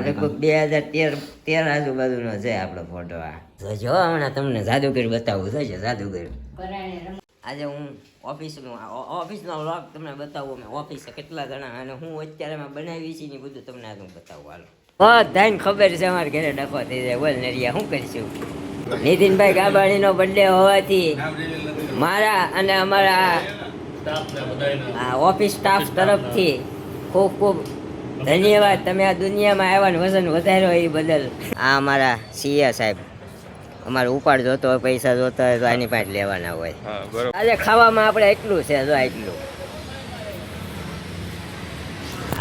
લગભગ 2013 આજુબાજુનો છે આપણો ફોટો. આ જો હમણાં તમને જાદુગર બતાવું છે. જાદુગર આજે હું ઓફિસનો વ્લોગ તમને બતાવું. મેં ઓફિસે કેટલા જણા અને હું અત્યારે મેં બનાવી છે ને બધું તમને આજે હું બતાવું. હાલો બધાને ખબર છે અમારે ઘરે ડખો થઈ જાય. બોલ નરિયા શું કરીશું. નીતિનભાઈ ગાબાણીનો બર્થડે હોવાથી મારા અને અમારા ઓફિસ સ્ટાફ તરફથી ખૂબ ખૂબ ધન્યવાદ. તમે આ દુનિયામાં આવ્યા વજન વધાર્યો એ બદલ. આ અમારા સીએ સાહેબ અમારે ઉપાડ જોતો હોય, પૈસા જોતા હોય તો આની પાસે લેવાના હોય. આજે ખાવામાં આપણે એટલું છે. જો એટલું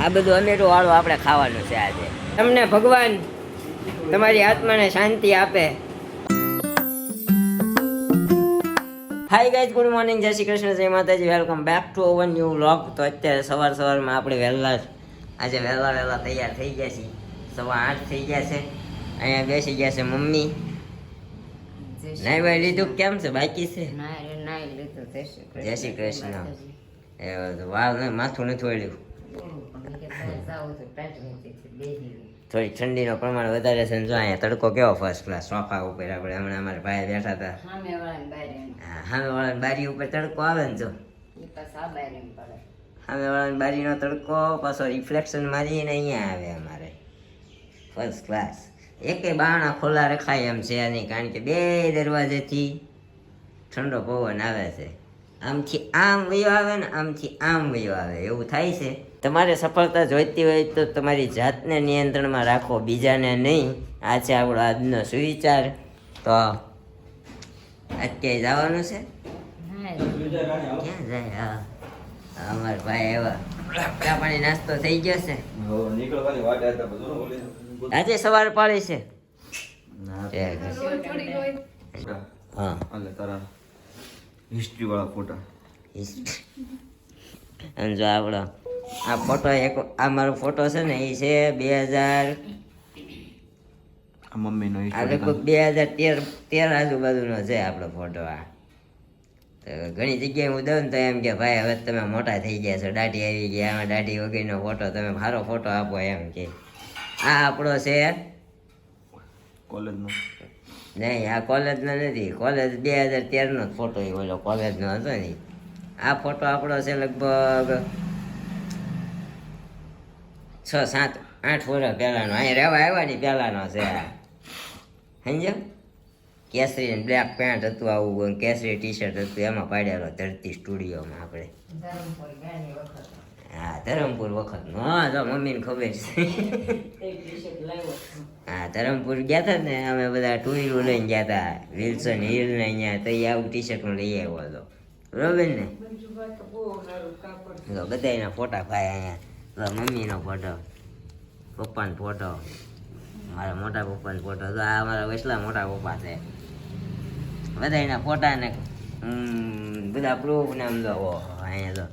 આ બધું અમેરું વાળું આપણે ખાવાનું છે આજે. તમને ભગવાન તમારી આત્માને શાંતિ આપે. હાય ગાઈઝ, ગુડ મોર્નિંગ, જય શ્રી કૃષ્ણ, જય માતાજી, welcome back to our new vlog. તો અત્યારે સવારમાં આપણે આજે વહેલા તૈયાર થઈ ગયા છીએ. 8:15 થઈ ગયા છે. અહીંયા બેસી ગયા છે મમ્મી. નાઈ લીધું કેમ છે? બાકી છે? જય શ્રી કૃષ્ણ. વાળ માથું નથી વળ્યું. થોડી ઠંડીનો પ્રમાણ વધારે છે. જો અહીંયા તડકો કેવો ફર્સ્ટ ક્લાસ. સોફા ઉપર આપણે હમણાં અમારા ભાઈ બેઠા હતા. સામેવાળાની બારી ઉપર તડકો આવે ને. જો સામેવાળાની બારીનો તડકો પાછો રિફ્લેક્શન મારીને અહીંયા આવે અમારે. First class. એકે બારણા ખોલા રખાય એમ છે નહીં, કારણ કે 2 દરવાજેથી ઠંડો પવન આવે છે. આમથી આમ વયો આવે ને આમથી આમ વયો આવે, એવું થાય છે. તમારે સફળતા જોઈતી હોય તો તમારી જાતને નિયંત્રણમાં રાખો, બીજાને નહીં. આ છે આપણો આજનો સુવિચાર. તો અત્યારે જવાનું છે. ક્યાં જાય? હા, અમારા ભાઈ એવા ચા પાણી નાસ્તો થઈ ગયો છે. આજે સવાર પાડી છે. હા, હિસ્ટ્રી વાળા ફોટા. અને જો આપણો આ ફોટો આ મારો ફોટો છે ને, એ છે 2000 મમ્મીનો. આ લગભગ 2013 આજુબાજુનો છે આપણો ફોટો. આ તો ઘણી જગ્યાએ હું દઉં તો એમ કે ભાઈ હવે તમે મોટા થઈ ગયા છો, દાઢી આવી ગયા, આમાં દાઢી વગરનો ફોટો, તમે સારો ફોટો આપો એમ કે. આ આપણો છે કોલેજનો. નહીં, આ કોલેજનો નથી. કોલેજ 2013નો ફોટો એ ઓલો કોલેજનો હતો ને. આ ફોટો આપણો છે લગભગ 6, 7, 8 વર્ષ પહેલાંનો. અહીંયા રહેવા આવ્યા ને પહેલાંનો છે આ. સમજ્યો? કેસરી બ્લેક પેન્ટ હતું, આવું કેસરી ટી શર્ટ હતું, એમાં પાડેલો ધરતી સ્ટુડિયોમાં આપણે. હા, ધરમપુર વખતનો. હા, તો મમ્મીને ખબર છે. હા, ધરમપુર ગયા હતા ને અમે બધા 2 વ્હીલર લઈને ગયા હતા, વિલ્સન હિલ ને અહીંયા. તો એ આવું ટી શર્ટમાં લઈ આવ્યો હતો. બરોબર ને? બધા એના ફોટા ભાઈ અહીંયા. મમ્મીનો ફોટો, પપ્પાનો ફોટો, મારા મોટા પપ્પાનો ફોટો. તો આ અમારા વસલા મોટા પપ્પા છે. બધા એના ફોટા ને બધા પ્રૂફ ને આમ દો અહીંયા તો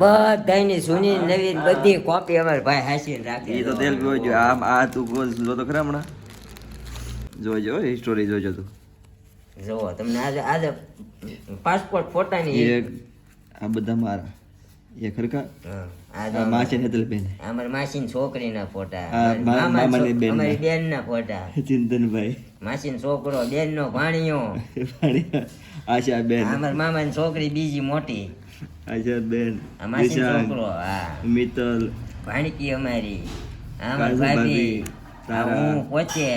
બધાની જૂની નવી બધી કોપી અમારે ભાઈ હાંસીને રાખે. એ તો તેલ પીવો. આ તું જો તો ખરા હમણાં જોજો, હિસ્ટોરી જોજો તું. જોવો તમને આજે પાસપોર્ટ ફોટાની. આ બધા મારા એ ખરખા. માસી હેતલ બેન, અમારી માસીની છોકરીના ફોટા, મામાની બેન, અમારી બેનના ફોટા, ચિંતનભાઈ માસીનો છોકરો, બેનનો ભાણિયો, આશા બેન, અમારી મામાની છોકરી બીજી મોટી, આશા બેન, માસીનો છોકરો, હા, મિત્તલ, ભાણકી અમારી, અમારી ભાભી, હું પોતે,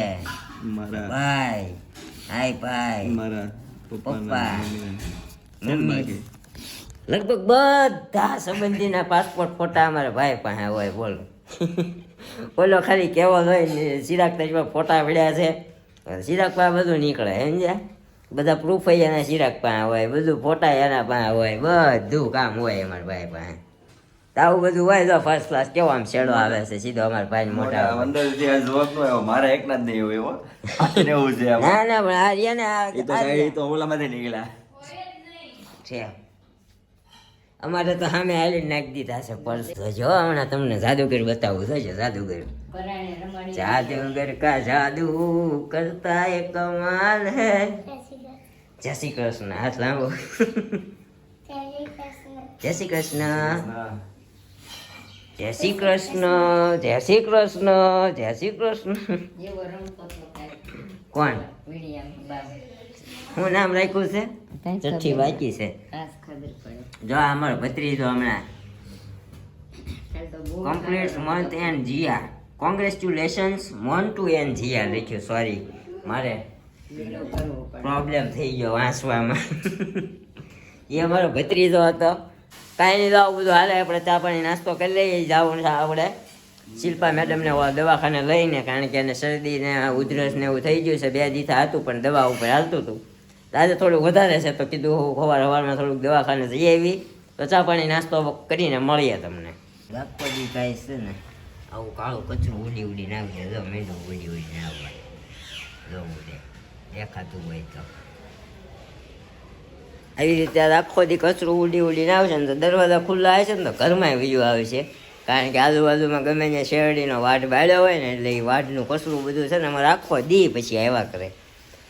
મારા ભાઈ, હાય ભાઈ, મારા પપ્પા, મમ્મી. લગભગ બધા સંબંધીના પાસપોર્ટ ફોટા અમારા ભાઈ પાસે હોય. બોલો બોલો ખાલી કેવો હોય ને ચિરાગ તજમાં ફોટા પડ્યા છે. ચિરાગ પાસે બધું નીકળે, સમજ્યા? બધા પ્રૂફ એના ચિરાગ પાસે હોય, બધું ફોટા એના પાસે હોય, બધું કામ હોય અમારા ભાઈ પાસે. તો આવું બધું હોય તો ફર્સ્ટ ક્લાસ કેવો આમ શેડો આવે છે સીધો અમારા ભાઈ મોટા. મારા એકના જ નહીં હોય એવો. ના ના, પણ આ રિયા ને તો ઓલામાંથી નીકળ્યા છે. અમારે તો સામે હાલી નાખી દીધા છે પર્સ. જો હમણાં તમને જાદુગર બતાવું છે. જાદુગર કા જાદુ કરતા એ કમાલ હે. જય શ્રી કૃષ્ણ. હાથ લાંબો. જય શ્રી કૃષ્ણ. જય શ્રી કૃષ્ણ, જય શ્રી કૃષ્ણ, જય શ્રી કૃષ્ણ. જેવો રમતો હતો કાંઈ. કોણ? વીડિયામાં બાપ. શું નામ રાખ્યું છે? ચઠ્ઠી બાકી છે. ખાસ ખબર પડે. જો આ અમારો ભત્રીજો હમણાં કાલ તો બહુ complete month and Jiya. Congratulations Montu and Jiya લખ્યું. સોરી, મારે લીલો કરવો પડે. પ્રોબ્લેમ થઈ ગયો વાંચવામાં. એ અમારો ભત્રીજો હતો. કાંઈ નહીં, આવું બધું હાલે. આપણે ચા પાણી નાસ્તો કરી લઈએ. જવું છે આપણે શિલ્પા મેડમને દવાખાને લઈને, કારણ કે એને શરદી ને ઉધરસ ને એવું થઈ ગયું છે. 2 દિવસ હતું પણ દવા ઉપર હાલતું હતું. આજે થોડું વધારે છે તો કીધું સવારમાં થોડુંક દવાખાને જઈ આવી તો ચા પાણી નાસ્તો કરીને મળીએ તમને. બાપોજી કાંઈ છે ને આવું કાળું કચરું ઉડી ઉડીને આવશે. જો મેંદું ઉડી ઉડીને આવવા જોવું દે દેખાતું હોય તો. આવી રીતે આખો દી કચરું ઉડી ઉડીને આવશે ને તો દરવાજા ખુલ્લા આવે છે ને તો ઘરમાં બીજું આવે છે. કારણ કે આજુબાજુમાં ગમે ત્યાં શેરડીનો વાટ બાળ્યો હોય ને એટલે એ વાટનું કચરું બધું છે ને અમારે આખો દી પછી આવ્યા કરે.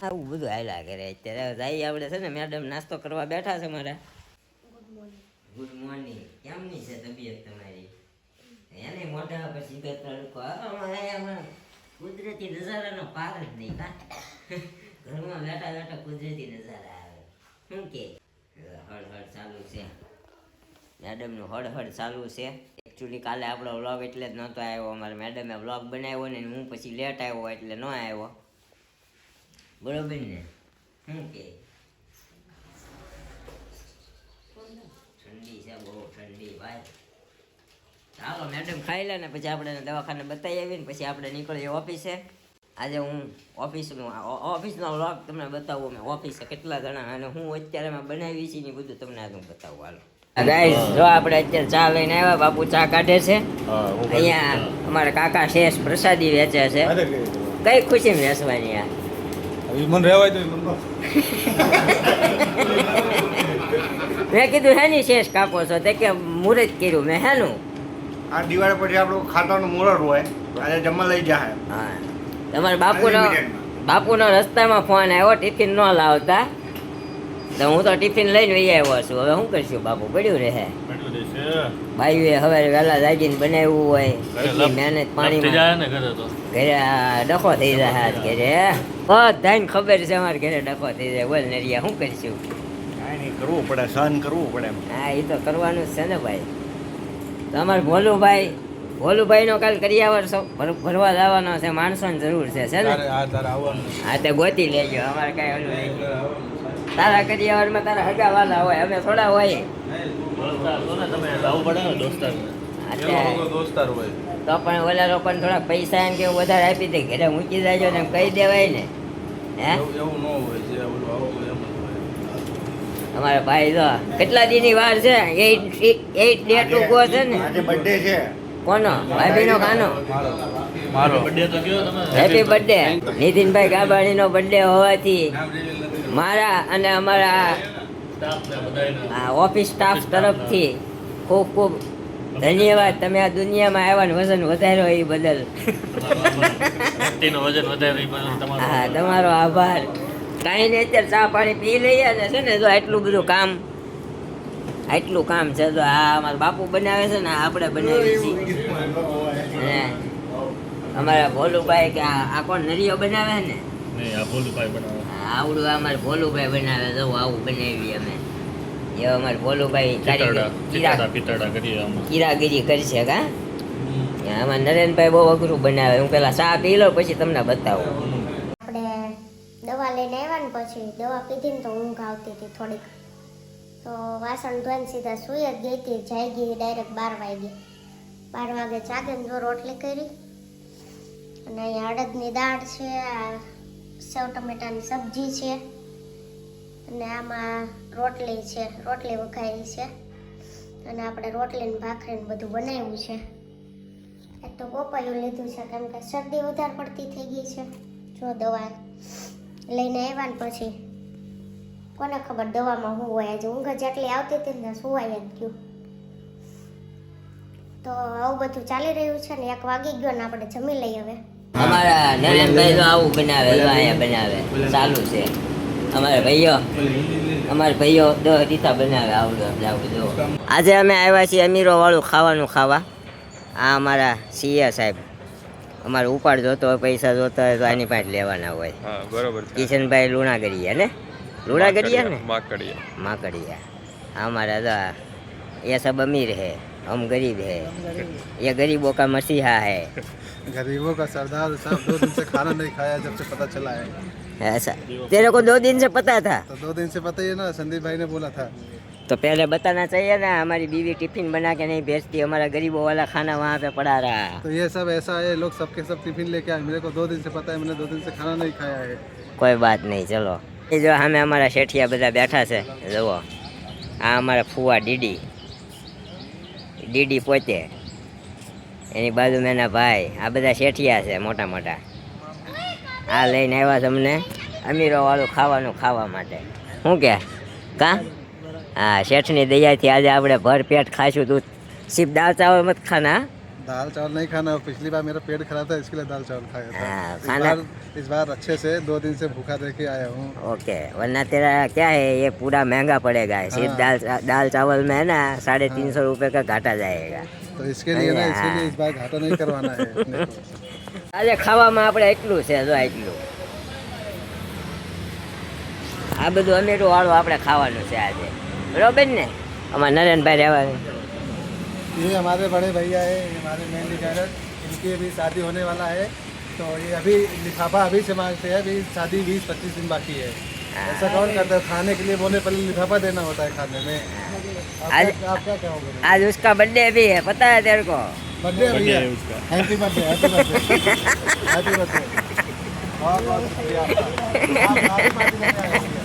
આવું બધું હાલ્યા કરે. અત્યારે જાય આપણે છે ને મેડમ નાસ્તો કરવા બેઠા છે મારા. Good morning. કેમની છે તબિયત તમારી? એને મોઢા પછી તડકો કુદરતી નજારાનો પાર જ નહીં. કા ઘરમાં બેઠા બેઠા કુદરતી નજારા આવે. શું કે હળહળ ચાલુ છે મેડમનું, હળહળ ચાલુ છે. એકચ્યુઅલી કાલે આપણો વ્લોગ એટલે જ નહોતો આવ્યો. અમારે મેડમે વ્લોગ બનાવ્યો ને હું પછી લેટ આવ્યો એટલે ન આવ્યો. બરોબર ને? શું કે ઠંડી છે, બહુ ઠંડી ભાઈ. ચાલો મેડમ ખાઈ લે ને પછી આપણે દવાખાને બતાવી આવીને પછી આપણે નીકળીએ ઓફિસે. આજે હું ઓફિસનો વ્લોગ તમને બતાવું. મેં ઓફિસે કેટલા જણા અને હું અત્યારે મેં બનાવી છે ને બધું તમને આજે હું બતાવું. હાલો ગાઈસ, જો આપણે અત્યારે ચા લઈને આવ્યા. બાપુ ચા કાઢે છે. અહીંયા અમારા કાકા શેષ પ્રસાદી વેચે છે. કઈ ખુશી વેચવાની આ મને રહેવાય તો મેં કીધું હેની શેષ કાપો છો? તે કે મુહૂર્ત કર્યું મેં. હેનું? આ દિવાળી પછી આપણું ખાતાનું મુહૂર્ત હોય આજે જમવા લઈ જાય. હા, તમારા બાપુનો રસ્તામાં ફોન આવ્યો ટિફિન ન લાવતા તો હું તો ટિફિન લઈને વહી આવ્યો છું. હવે શું કરશું? બાપુ પડ્યું રહે. ભાઈએ હવે વહેલા જાગીને બનાવ્યું હોય એટલી મહેનત પાણીમાં ઘરે ડખો થઈ જાય. ઘરે બધાને ખબર છે અમારે ઘરે ડખો થઈ જાય. બોલ નરિયા શું કરીશું? કાંઈ નહીં, કરવું પડે, સહન કરવું પડે. હા, એ તો કરવાનું જ છે ને ભાઈ. તો અમારે ભોલુભાઈનો કાલ કરિયાવર ભરવા જવાનો છે. માણસોની જરૂર છે ને? હા, તે ગોતી લેજો. અમારે કાંઈ ઓલું નહીં. તારા કરિયાવરમાં તારા હગા વાલા હોય, અમે થોડા હોય. તો પણ ઓલા લોકોને થોડા પૈસા એમ કે વધારે આપી દે, ઘરે મૂકી જાજો ને એમ કહી દેવાય ને. હે, અમારા ભાઈ તો કેટલા દીની વાર છે. 8 ડે ટુ ગો છે ને. આજે બર્થડે છે. કોનો? ભાભીનો કાનો? મારો બર્થડે તો કયો તમે? Happy birthday. નીતિનભાઈ ગાબાણીનો બર્થડે હોવાથી મારા અને અમારા ઓફિસ સ્ટાફ તરફથી ખૂબ ખૂબ ધન્યવાદ. તમે આ દુનિયામાં આવ્યા ને વજન વધાર્યો એ બદલ. હા, તમારો આભાર. કાંઈ નહીં, અત્યારે ચા પાણી પી લઈએ અને છે ને જો આટલું બધું કામ છે. તો આ અમારા બાપુ બનાવે છે ને આપણે બનાવીએ છીએ. અને અમારા ભોલુભાઈ કે આ કોણ નરિયો બનાવે ને? આવડું અમારે ભોલુભાઈ બનાવે. જો આવું બનાવીએ અમે. એ અમારે ભોલુભાઈ કીરાગીરી કરશે. કા અમારે નરેનભાઈ બહુ અઘરું બનાવે. હું પેલા ચા પી લો પછી તમને બતાવું. આપણે દવા લઈને આવ્યા ને પછી દવા પીધી ને તો ઊંઘ આવતી હતી થોડીક. તો વાસણ ધોઈને સીધા સુઈ જ ગઈ હતી. જાઈ ગઈ ડાયરેક્ટ 12 વાગે. 12 વાગે જાગીને જો રોટલી કરી અને અહીંયા અડદની દાળ છે, સેવ ટમેટાની સબ્જી છે અને આમાં રોટલી છે, રોટલી વઘારી છે અને આપણે રોટલીને ભાખરીને બધું બનાવ્યું છે. એક તો પપૈયું લીધું છે કેમ કે શરદી વધારે પડતી થઈ ગઈ છે. જો દવા લઈને આવ્યા ને પછી કોને ખબર દવામાં શું હોય. આજે ઊંઘ જેટલી આવતી હતી ને સુવાય જ ગયું. તો આવું બધું ચાલી રહ્યું છે ને 1 વાગી ગયો ને આપણે જમી લઈએ હવે. અમારા નરેનભાઈ તો આવું બનાવે, અહીંયા બનાવે ચાલુ છે. અમારા ભાઈઓ 10 રીતા બનાવે આવડે. આજે અમે આવ્યા છીએ અમીરો વાળું ખાવાનું ખાવા. આ અમારા સીએ સાહેબ, અમારે ઉપાડ જોતો હોય, પૈસા જોતા હોય તો આની પાસે લેવાના હોય. હા બરોબર છે. કિશનભાઈ લુણાગરિયા ને, લુણાગરિયા ને, માકડિયા. माकड़िया. हमारा तो ये सब अमीर है, हम गरीब है. ये गरीबों का मसीहा है. गरीबों का सरदार साहब 2 दिन से खाना नहीं खाया जब से पता चला है. ऐसा तेरे को 2 दिन से पता था? तो 2 दिन से पता ही है ना, संदीप भाई ने बोला था. तो पहले बताना चाहिए ना, हमारी बीवी टिफिन बना के नहीं भेजती, हमारा गरीबों वाला खाना वहाँ पे पड़ा रहा. तो ये सब ऐसा है, लोग सबके सब टिफिन लेके आए. मेरे को 2 दिन से पता है, मैंने 2 दिन से खाना नहीं खाया है. કોઈ વાત નહીં, ચલો. એ જો સામે અમારા શેઠિયા બધા બેઠા છે, જુઓ. આ અમારા ફુવા ડીડી, ડીડી પોતે, એની બાજુમાં એના ભાઈ, આ બધા શેઠિયા છે મોટા મોટા. આ લઈને આવ્યા છે અમને અમીરો વાળું ખાવાનું ખાવા માટે. શું કે કા? હા, શેઠની દયાથી આજે આપણે ભર પેટ ખાઈશું. તું સિર્ફ દાળ ચાવલ મત ખાના. दाल चावल नहीं खाना. पिछली बार मेरा पेट खराब था, इसके लिए दाल चावल खाया था. हाँ, खाना- इस बार अच्छे से 2 दिन से भूखा रह के आया हूँ. ओके, वरना तेरा क्या है, ये पूरा महंगा पड़ेगा. सिर्फ दाल चावल में है ना 350 रुपये का घाटा जाएगा. तो इसके लिए ना, इसके लिए इस बार घाटा नहीं करवाना है अपने को. આજે ખાવામાં આપણે એટલું છે, જો એટલું. આ બધું અમીરો વાળું આપણે ખાવાનું છે આજે, બરોબર ને? અમારા નરેનભાઈ રહેવાનું. ये हमारे बड़े भैया है, ये हमारे मेन डिजाइनर. इनकी अभी शादी होने वाला है, तो ये अभी लिफाफा अभी से मांगते हैं. अभी शादी 20-25 दिन बाकी है. ऐसा कौन करता है? खाने के लिए बोले पहले लिफाफा देना होता है खाने में. आप क्या कहोगे? आज उसका बर्थडे भी है, पता है तेरे को? बर्थडे भैया, happy birthday, happy birthday, happy birthday. बहुत बहुत शुक्रिया आपका. आप पार्टी लेके आए हैं.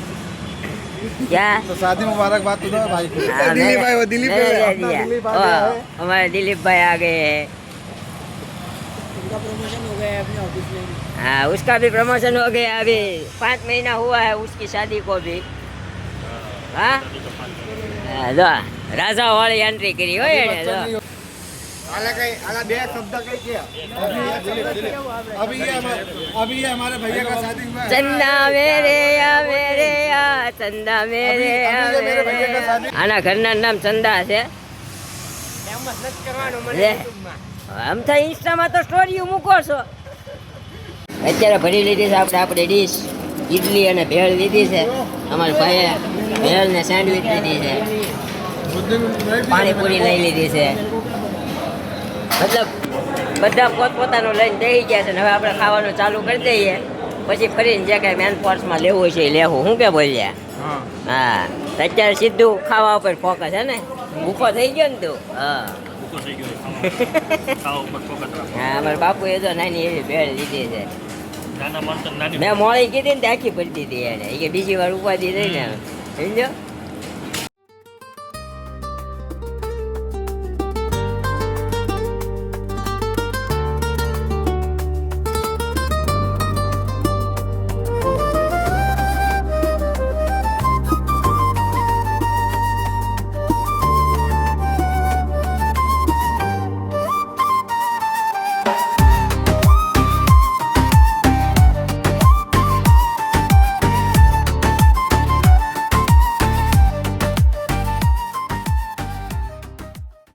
क्या? तो शादी मुबारकबाद तो दो भाई को. हाँ, दिलीप भाई, वो दिलीप मैंने भाई, दे अपना दिया। दिलीप आ गया है. हमारे दिलीप भाई आ गए हैं. हाँ, उसका भी प्रमोशन हो गया. अभी 5 महीना हुआ है उसकी शादी को भी. हाँ, જો રાજા વાળી એન્ટ્રી કરી હોય એને જો. આલા 2 શબ્દ કઈ કે अभी ये हमारे भैया का शादी हुआ है. ચંદા મેરે યા ચંદા મેરે अभी ये मेरे भैया का शादी. આના ઘરના નામ ચંદા છે. લે, આમ તો ઇન્સ્ટામાં તો સ્ટોરીઓ મૂકો છો. અત્યારે ભરી લીધી છે આપણે ડીશ. ઇડલી અને ભેળ લીધી છે. અમારા ભાઈએ ભેળ ને સેન્ડવિચ લીધી છે. પાણીપુરી લઈ લીધી છે. મતલબ બધા પોતપોતાનું લઈને બેસી ગયા છે ને હવે આપણે ખાવાનું ચાલુ કરી દઈએ. પછી ફરીને જે કાંઈ મેન કોર્સમાં લેવું છે એ લેવું. શું કે બોલ્યા? હા, તો અત્યારે સીધું ખાવા ઉપર ફોકસ છે ને. ભૂખો થઈ ગયો ને તું? હા, હા, અમારા બાપુએ તો નાની એવી ભેળ લીધી છે. મેં મોડી કીધી ને તે આખી ભરી દીધી એને. એ કે બીજી વાર ઉપાધિ નહીં ને, સમજો.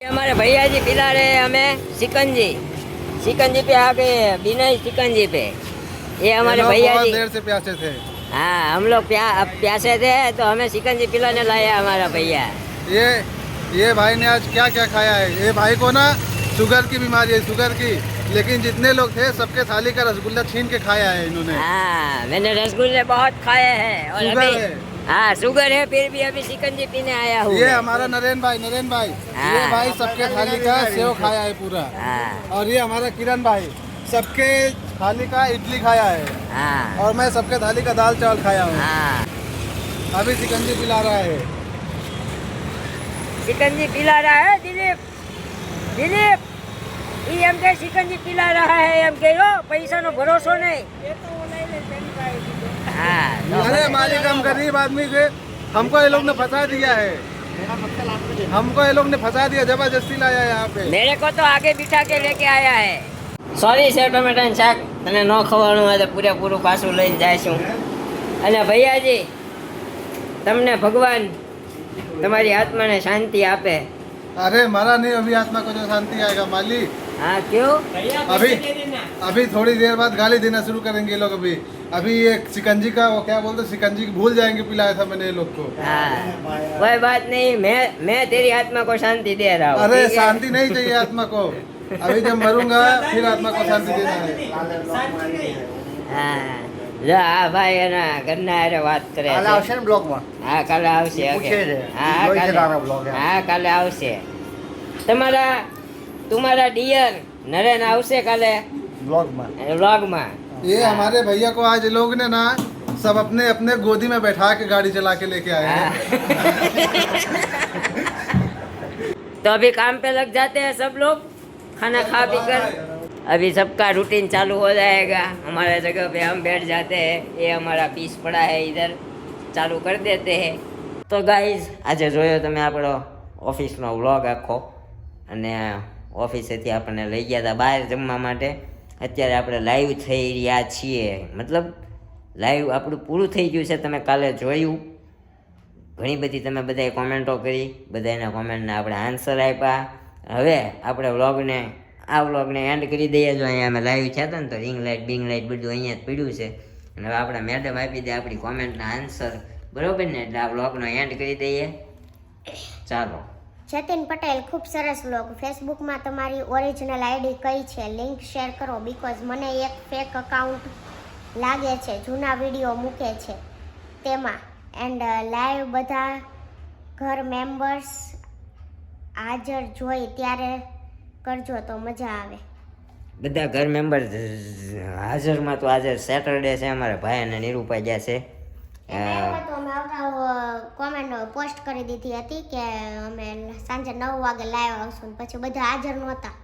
हमारे भैया जी पिला रहे हैं हमें शिकंजी पे आ गए हैं, बिना शिकंजी पे. ये हमारे लोग भैया बहुत जी. देर से प्यासे थे. हाँ, हम लोग प्यासे थे तो हमें शिकंजी पिलाने लाया हमारा भैया. ये भाई ने आज क्या क्या खाया है. ये भाई को ना शुगर की बीमारी है, शुगर की. लेकिन जितने लोग थे सबके थाली का रसगुल्ला छीन के खाया है इन्होंने. हाँ, मैंने रसगुल्ले बहुत खाए हैं और शुगर अभी है. हाँ शुगर है, फिर भी अभी शिकंजी पीने आया हूँ. ये हमारा नरेन भाई हाँ. ये भाई सबके थाली का सेव खाया है पूरा. हाँ, और ये हमारा किरण भाई सबके थाली का इडली खाया है. हाँ, और मैं सबके थाली का दाल चावल खाया हूँ. हाँ. अभी शिकंजी पिला रहा है. शिकंजी पिला रहा है દિલીપ ઈ એમ કે शिकंजी पिला रहा है એમ કે પૈસાનો ભરોસો નહીં. हाँ, अरे मालिक हम गरीब आदमी थे, हमको ये लोग ने फंसा दिया है. हमको ये लोग ने फंसा दिया, जबरदस्ती लाया है यहाँ पे. मेरे को तो आगे बिठा के लेके आया है. સોરી છે ટમેટાનું શાક તને ન ખવાનું હોય તો પૂરેપૂરું પાછું લઈને જઈશું. અને ભૈયાજી તમને ભગવાન તમારી આત્માને શાંતિ આપે. अरे मरा नहीं, अभी आत्मा को जो शांति आएगा मालिक. हाँ क्यों? अभी थोड़ी देर बाद गाली देना शुरू करेंगे ये लोग। अभी ये शिकंजी का वो क्या बोलते, शिकंजी भूल जाएंगे पिलाया था मैंने ये लोग को। हाँ कोई बात नहीं, मैं तेरी आत्मा को शांति दे रहा हूँ। अरे ठीक है? शांति नहीं चाहिए आत्मा को, अभी जब मरूंगा फिर आत्मा को शांति देना है। હા જો આ ભાઈ એના ઘરના હારે વાત કરે કાલે છે. આવશે ને બ્લોગમાં હા કાલે આવશે. એ ઓકે. પૂછે છે. હા જોઈ છે કાલે તારા blog એમ. હા કાલે આવશે. તમારા ડિયર નરેન આવશે કાલે બ્લોગમાં વ્લોગમાં. ये हमारे भैया को आज लोग ने ना सब अपने अपने गोदी में बैठा के गाड़ी चला के लेके आए हैं। तो अभी काम पे लग जाते हैं सब लोग, खाना खा पी कर अभी सबका रूटीन चालू हो जाएगा. हमारे जगह पे हम बैठ जाते हैं, ये हमारा पीस पड़ा है इधर, चालू कर देते हैं. તો ગાઈઝ આજે જોયો તમે આપણો ઓફિસનો વ્લોગ આખો, અને ઓફિસેથી આપણને લઈ ગયા હતા બહાર જમવા માટે. અત્યારે આપણે લાઈવ થઈ રહ્યા છીએ, મતલબ લાઈવ આપણું પૂરું થઈ ગયું છે. તમે કાલે જોયું, ઘણી બધી તમે બધાએ કોમેન્ટો કરી, બધાના કોમેન્ટને આપણે આન્સર આપ્યા. હવે આપણે આ વ્લોગને એન્ડ કરી દઈએ. જો અહીંયા અમે લાઈવ થયા હતા ને તો રિંગ લાઇટ બિંગ લાઇટ બધું અહીંયા જ પડ્યું છે, અને હવે આપણે મેડમ આપી દે આપણી કોમેન્ટના આન્સર, બરોબર ને? એટલે આ વ્લોગનો એન્ડ કરી દઈએ. ચાલો. જતીન પટેલ, ખૂબ સરસ વ્લોગ. ફેસબુકમાં તમારી ઓરિજિનલ આઈડી કઈ છે? લિંક શેર કરો, બીકોઝ મને એક ફેક અકાઉન્ટ લાગે છે, જૂના વિડીયો મૂકે છે તેમાં. એન્ડ લાઈવ બધા ઘર મેમ્બર્સ હાજર જોઈ ત્યારે કરજો તો મજા આવે. બધા ઘર મેમ્બર હાજરમાં તો આજે સેટરડે છે, અમારા ભાઈ અને નિરૂપા ગયા છે. તો અમે અગાઉ કોમેન્ટ પોસ્ટ કરી દીધી હતી કે અમે સાંજે 9 વાગે લાઈવ આવશું, પછી બધા હાજર નહોતા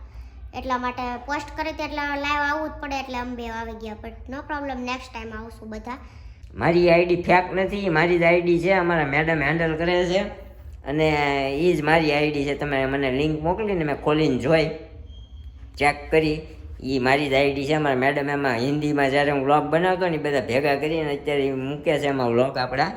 એટલા માટે પોસ્ટ કરી હતી, એટલે લાઈવ આવવું જ પડે, એટલે અમે બે આવી ગયા. But no problem, next time આવશું બધા. મારી આઈડી ફેક નથી, મારી જ આઈડી છે, અમારા મેડમ હેન્ડલ કરે છે, અને એ જ મારી આઈડી છે. તમે મને લિંક મોકલીને મેં ખોલીને જોઈ ચેક કરી, એ મારી જ આઈડી છે. અમારા મેડમ એમાં હિન્દીમાં જ્યારે હું વ્લોગ બનાવતો ને બધા ભેગા કરીને અત્યારે ઈ મૂકે છે એમાં વ્લોગ આપણા.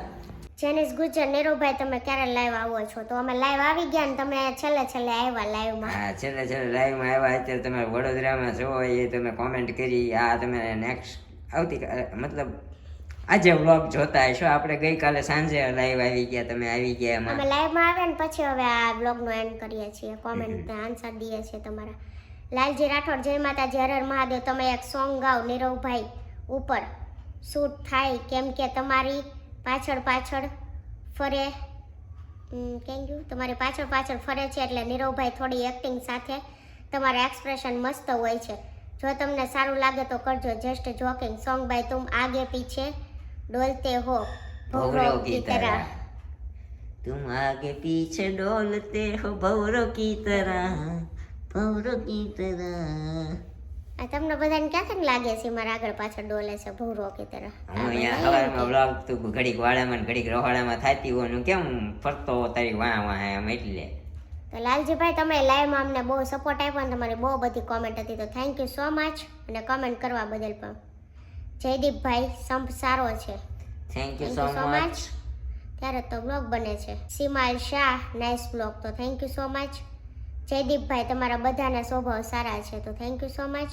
જેનિસ ગુજર, નીરુભાઈ તમે ક્યારે લાઈવ આવો છો? તો અમે લાઈવ આવી ગયા ને તમે છેલ્લે આવ્યા લાઈવમાં. હા છેલ્લે લાઈવમાં આવ્યા. અત્યારે તમે વડોદરામાં છો એ તમે કોમેન્ટ કરી. આ તમે નેક્સ્ટ મતલબ આજે વ્લોગ જોતા હશો. આપણે ગઈકાલે સાંજે લાઈવ આવી ગયા, તમે આવી ગયા એમાં. અમે લાઈવમાં આવ્યા ને પછી હવે આ બ્લોગનો એન્ડ કરીએ છીએ, કોમેન્ટને આન્સર દઈએ છીએ તમારા. લાલજી રાઠોડ, જય માતાજી, હર હર મહાદેવ. તમે એક સોંગ ગાઓ નીરવભાઈ ઉપર શૂટ થાય, કેમ કે તમારી પાછળ ફરે તમારી પાછળ ફરે છે, એટલે નીરવભાઈ થોડી એક્ટિંગ સાથે તમારા એક્સપ્રેશન મસ્ત હોય છે. જો તમને સારું લાગે તો કરજો. Just joking. સોંગ બાય તુમ આગે પીછે डोलते हो भंवरों की तरह, तुम आगे पीछे डोलते हो भंवरों की तरह. આ તમને બધાને ક્યાંથી લાગે છે મારા આગળ પાછળ ડોલે છે ભંવરો की तरह? હું અહીંયા સવારમાં વ્લોગ તું ઘડીક વાડામાં ને ઘડીક રહોડામાં થાતી હોય ને કેમ ફરતો તારી વાહ એમ એટલે. તો લાલજીભાઈ તમે લાઈવમાં અમને બહુ સપોર્ટ આપ્યો ને તમારી બહુ બધી કોમેન્ટ હતી, તો થેન્ક યુ સો મચ, અને કમેન્ટ કરવા બદલ પણ. જયદીપભાઈ, સંપ સારો છે, થેન્ક યુ સો મચ. ત્યારે તો બ્લોગ બને છે. સીમાલ શાહ, નાઇસ બ્લોગ, તો થેન્ક યુ સો મચ. જયદીપભાઈ, તમારા બધાના સ્વભાવ સારા છે, તો થેન્ક યુ સો મચ.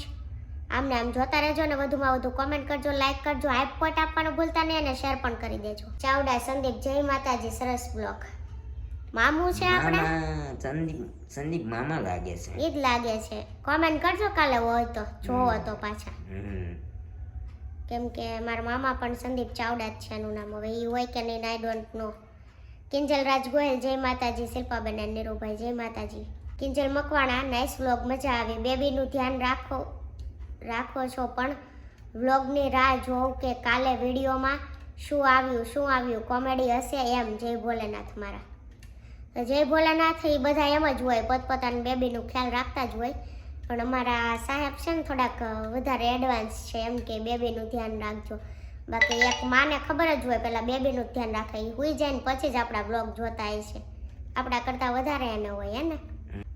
આમને આમ જોતા રહેજો ને વધુમાં વધુ કોમેન્ટ કરજો, લાઈક કરજો, હાઈપ પોઈન્ટ આપવાનું ભૂલતા નહીં, અને શેર પણ કરી દેજો. ચાવડા સંદીપ, જય માતાજી, સરસ બ્લોગ. મામું છે આપણે, સંદીપ મામા લાગે છે. ઈ જ લાગે છે. કોમેન્ટ કરજો કાલે હોય તો, જોવો તો પાછા, કેમ કે મારા મામા પણ સંદીપ ચાવડા જ છે એનું નામ. હવે એ હોય કે નહીં આઈ ડોન્ટ નો. કિંજલ રાજ ગોયલ, જય માતાજી. શિલ્પાબેન અને નીરુભાઈ, જય માતાજી. કિંજલ મકવાણા, નાઇસ વ્લોગ, મજા આવી. બેબીનું ધ્યાન રાખો છો, પણ વ્લોગની રાહ જોઉં કે કાલે વિડીયોમાં શું આવ્યું, કોમેડી હશે એમ. જય ભોલેનાથ. મારા જય ભોલેનાથ એ બધા એમ જ હોય, પોતપોતાની બેબીનું ખ્યાલ રાખતા જ હોય, પણ અમારા સાહેબ છે ને થોડાક વધારે એડવાન્સ છે, એમ કે બેબીનું ધ્યાન રાખજો. બાકી એક માને ખબર જ હોય પહેલાં બેબીનું ધ્યાન રાખે, એ હોઈ જાય ને પછી જ આપણા બ્લોગ જોતા હોય છે, આપણા કરતાં વધારે એને હોય હે ને.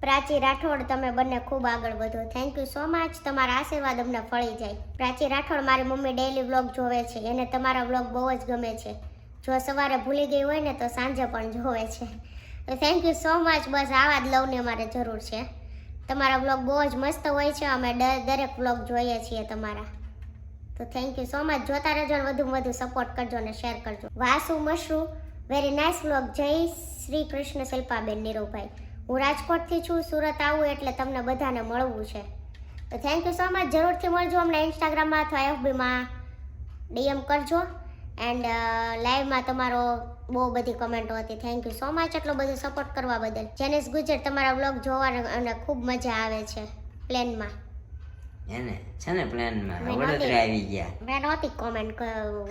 પ્રાચી રાઠોડ, તમે બંને ખૂબ આગળ વધો, થેન્ક યુ સો મચ. તમારા આશીર્વાદ અમને ફળી જાય. પ્રાચી રાઠોડ, મારી મમ્મી ડેઈલી વ્લોગ જોવે છે, એને તમારા વ્લોગ બહુ જ ગમે છે, જો સવારે ભૂલી ગઈ હોય ને તો સાંજે પણ જોવે છે. Thank you so much. બસ આવા જ લવની અમારે જરૂર છે. તમારા વ્લોગ બહુ જ મસ્ત હોય છે, અમે દરેક વ્લોગ જોઈએ છીએ તમારા. તો થેન્ક યુ સો મચ. જોતા રહેજો અને વધુમાં વધુ સપોર્ટ કરજો અને શેર કરજો. વાસુ મશરૂ વેરી નાઇસ વ્લોગ. જય શ્રી કૃષ્ણ શિલ્પાબેન નીરવભાઈ. હું રાજકોટથી છું, સુરત આવું એટલે તમને બધાને મળવું છે. તો થેન્ક યુ સો મચ. જરૂરથી મળજો અમને ઇન્સ્ટાગ્રામમાં અથવા એફબીમાં ડીએમ કરજો. એન્ડ લાઈવમાં તમારો બહુ બધી કમેન્ટો હતી. થેન્ક યુ સો મચ એટલો બધો સપોર્ટ કરવા બદલ. જેનેસ ગુજર તમારા વ્લોગ જોવા અને ખૂબ મજા આવે છે પ્લેનમાં. એને છે ને પ્લાનમાં વડોદરા આવી ગયા. મેં નહોતી કોમેન્ટ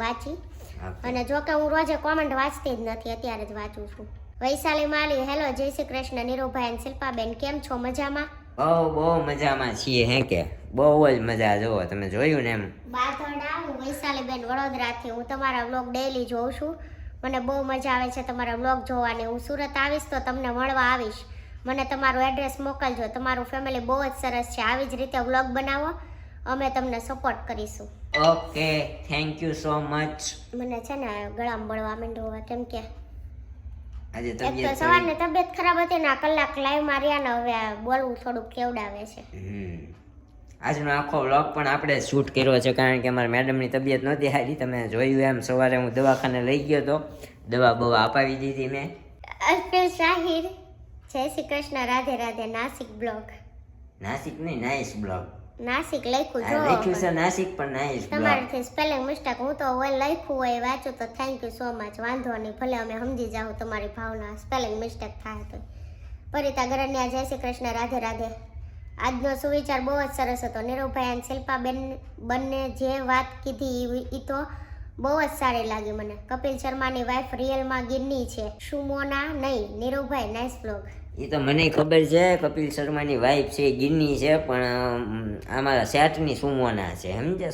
વાંચી Okay. અને જો કે હું રોજે કોમેન્ટ વાંચતી જ નથી, અત્યારે જ વાંચું છું. વૈશાલી માલી હેલો, જય શ્રી કૃષ્ણ નીરુભાઈ અને શિલ્પાબેન, કેમ છો? મજામાં? બહુ મજામાં છીએ હે કે બહુ જ મજા. જોવો તમે જોયું ને એમ. બાધડા, હું વૈશાલીબેન વડોદરાથી. હું તમારા વ્લોગ ડેઈલી જોઉં છું. મને બહુ મજા આવે છે તમારા વ્લોગ જોવાની. હું સુરત આવીશ તો તમને મળવા આવીશ. મને તમારું એડ્રેસ મોકલજો. તમારું ફેમિલી બહુ જ સરસ છે. આવી જ રીતે વ્લોગ બનાવો, અમે તમને સપોર્ટ કરીશું. Okay, thank you so much. મને છે ને ગળામાં બળવા માંડ્યો હવે, કેમ કે આજે એક તો તબિયત સવારની તબિયત ખરાબ હતી ને, આ કલાક લાઈવ માર્યા ને હવે આ બોલવું થોડુંક કેવડાવે છે. આજનો આખો વ્લોગ પણ આપણે શૂટ કર્યો છે કારણ કે અમારા મેડમની તબિયત નહોતી સારી. તમે જોયું એમ સવારે હું દવાખાને લઈ ગયો તો, દવા બવા અપાવી દીધી મેં. અલ્પેશ શાહિર, જય શ્રી કૃષ્ણ, રાધે રાધે. નાસિક બ્લોગ. નાસિક નહીં, નાઇસ બ્લોગ. નાસિક લખ્યું લખ્યું જો છે નાસિક પણ નાઇસ બ્લોગ. તમારાથી સ્પેલિંગ મિસ્ટેક. હું તો લખ્યું હોય વાંચું તો થેન્ક યુ સો મચ. વાંધો નહીં, ભલે અમે સમજી જાઉં તમારી ભાવના. સ્પેલિંગ મિસ્ટેક થાય તો. પરિતા ગરણિયા, જય શ્રી કૃષ્ણ, રાધે રાધે. આજનો સુવિચાર બહુ જ સરસ હતો. નીરવભાઈ અને શિલ્પાબેન બંને જે વાત કીધી એ તો બહુ જ સારી લાગી મને. કપિલ શર્માની વાઇફ રિયલમાં ગિન્ની છે, સુમોના નહીં. Niravbhai nice blog. એ તો મને ખબર છે કપિલ શર્માની વાઈફ છે ગિન્ની છે, પણ અમારા સેટની સુમોના છે, સમજે?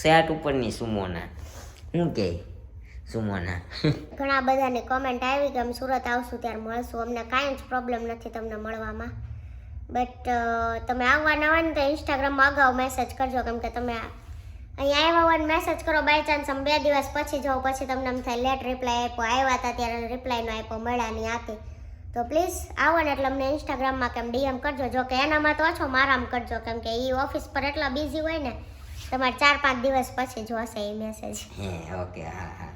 સેટ ઉપરની સુમોના. શું કે સુમોના? ઘણા બધાની કોમેન્ટ આવી કે અમે સુરત આવશું ત્યારે મળશું. અમને કાંઈ જ પ્રોબ્લેમ નથી તમને મળવામાં. બટ તમે આવવાના હોય ને તો ઇન્સ્ટાગ્રામમાં અગાઉ મેસેજ કરજો, કેમ કે તમે અહીંયા આવ્યા હોય ને મેસેજ કરો બાય ચાન્સ અમે 2 દિવસ પછી જાઓ, પછી તમને એમ થાય લેટ રિપ્લાય આપ્યો. આવ્યા હતા ત્યારે રિપ્લાય ન આપ્યો, મળ્યા નહીં આતે. તો પ્લીઝ આવો ને એટલે અમને ઇન્સ્ટાગ્રામમાં કેમ ડીએમ કરજો. જો કે એનામાં તો ઓછો મારામ કરજો, કેમ કે એ ઓફિસ પર એટલા બિઝી હોય ને, તમારે 4-5 દિવસ પછી જોશે એ મેસેજ. ઓકે, હા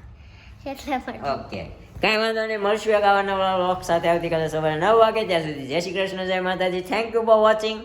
એટલે પણ ઓકે, કાંઈ વાંધો નહીં. મળશું એક આવા નવા વ્લોગ સાથે આવતીકાલે સવારે 9 વાગે. ત્યાં સુધી જય શ્રી કૃષ્ણ, જય માતાજી. Thank you for watching.